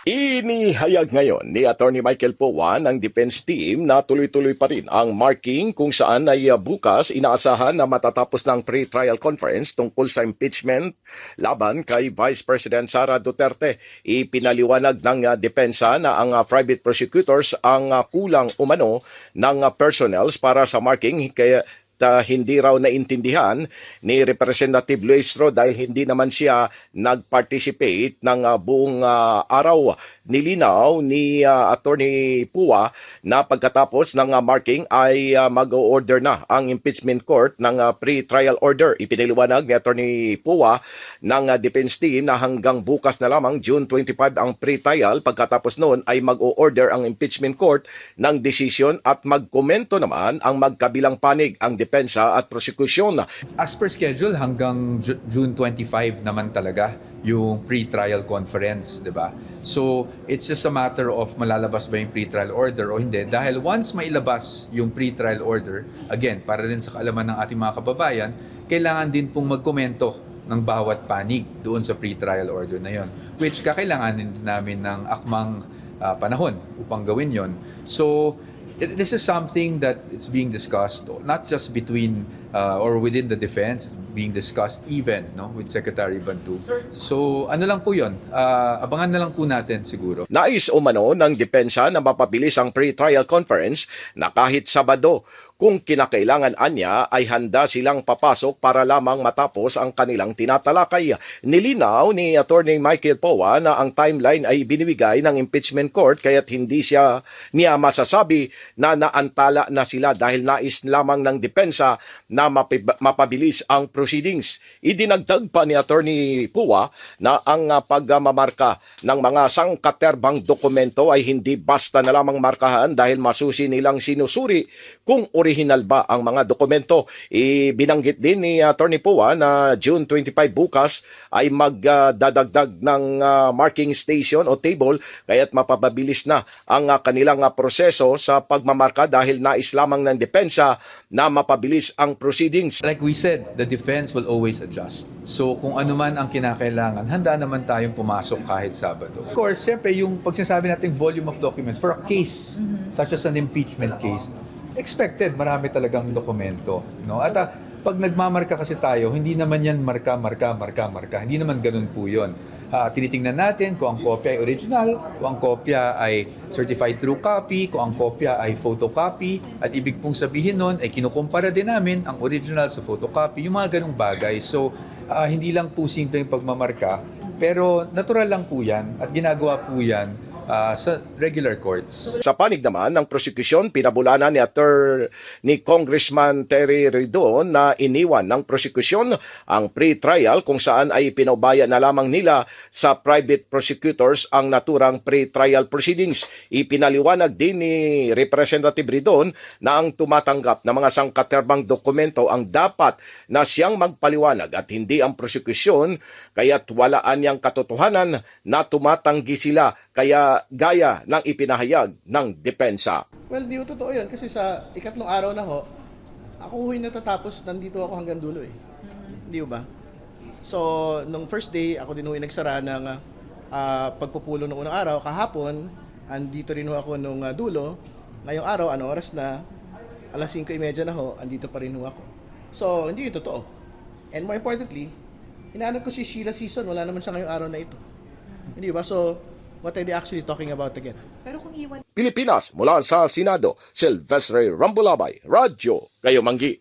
Inihayag ngayon ni Attorney Michael Powa ng defense team na tuloy-tuloy pa rin ang marking kung saan ay bukas inaasahan na matatapos ng pre-trial conference tungkol sa impeachment laban kay Vice President Sara Duterte. Ipinaliwanag ng depensa na ang private prosecutors ang kulang umano ng personnels para sa marking kaya hindi raw naintindihan ni Representative Luistro dahil hindi naman siya nag-participate ng buong araw. Nilinaw ni Attorney Pua na pagkatapos ng marking ay mag-o-order na ang impeachment court ng pre-trial order. Ipiniliwanag ni Attorney Pua ng defense team na hanggang bukas na lamang June 25 ang pre-trial. Pagkatapos noon ay mag-o-order ang impeachment court ng decision at magkomento naman ang magkabilang panig ang depensa at prosekusyon. As per schedule, hanggang June 25 naman talaga yung pre-trial conference, di ba? So, it's just a matter of malalabas ba yung pre-trial order o hindi. Dahil once mailabas yung pre-trial order, again, para rin sa kaalaman ng ating mga kababayan, kailangan din pong magkomento ng bawat panig doon sa pre-trial order na yon, which kakailanganin din namin ng akmang panahon upang gawin yon. So, this is something that is being discussed not just between or within the defense, it's being discussed even with Secretary Bantu. So ano lang po yun, abangan na lang po natin siguro. Nais umano ng depensa na mapabilis ang pre-trial conference na kahit Sabado kung kinakailangan anya ay handa silang papasok para lamang matapos ang kanilang tinatalakay. Nilinaw ni Attorney Michael Powa na ang timeline ay binibigay ng impeachment court kaya't hindi niya masasabi na naantala na sila dahil nais lamang ng depensa na mapabilis ang proceedings. Idinagdag pa ni Attorney Powa na ang pagmamarka ng mga sangkaterbang dokumento ay hindi basta na lamang markahan dahil masusi nilang sinusuri kung original ba ang mga dokumento. Binanggit din ni Attorney Powa na June 25 bukas ay magdadagdag ng marking station o table kaya't mapapabilis na ang kanilang proseso sa pagmamarka dahil nais lamang ng depensa na mapabilis ang proceedings. Like we said, the defense will always adjust. So kung ano man ang kinakailangan, handa naman tayong pumasok kahit Sabado. Of course, siyempre yung pag sinasabi natin volume of documents for a case such as an impeachment case, expected marami talagang dokumento, no? At pag nagmamarka kasi tayo, hindi naman yan marka. Hindi naman ganun po yun. Tinitingnan natin kung ang kopya ay original, kung ang kopya ay certified true copy, kung ang kopya ay photocopy, at ibig pong sabihin nun ay kinukumpara din namin ang original sa photocopy, yung mga ganung bagay. So, hindi lang po simple yung pagmamarka, pero natural lang po yan at ginagawa po yan sa regular courts. Sa panig naman ng prosekusyon, pinabulanan ni Congressman Terry Ridon na iniwan ng prosekusyon ang pre-trial kung saan ay pinaubaya na lamang nila sa private prosecutors ang naturang pre-trial proceedings. Ipinaliwanag din ni Representative Ridon na ang tumatanggap ng mga sangkaterbang dokumento ang dapat na siyang magpaliwanag at hindi ang prosekusyon kaya't walaan niyang katotohanan na tumatanggi sila kaya gaya ng ipinahayag ng depensa. Well, di ko totoo yun kasi sa ikatlong araw na ho, ako huwag natatapos, nandito ako hanggang dulo eh. Hindi ba? So, nung first day, ako din huwag nagsara ng pagpupulo ng unang araw. Kahapon, andito rin ho ako nung dulo. Ngayong araw, anong oras na? Alas 5:30 na ho, andito pa rin ho ako. So, hindi yun totoo. And more importantly, hinahanap ko si Sheila Season, wala naman siya ngayong araw na ito. Hindi ba? So, what are they actually talking about again? Pero kung iwan Pilipinas, mula sa Senado, Silvestre Rambulabay, Radyo Kayo Manggi.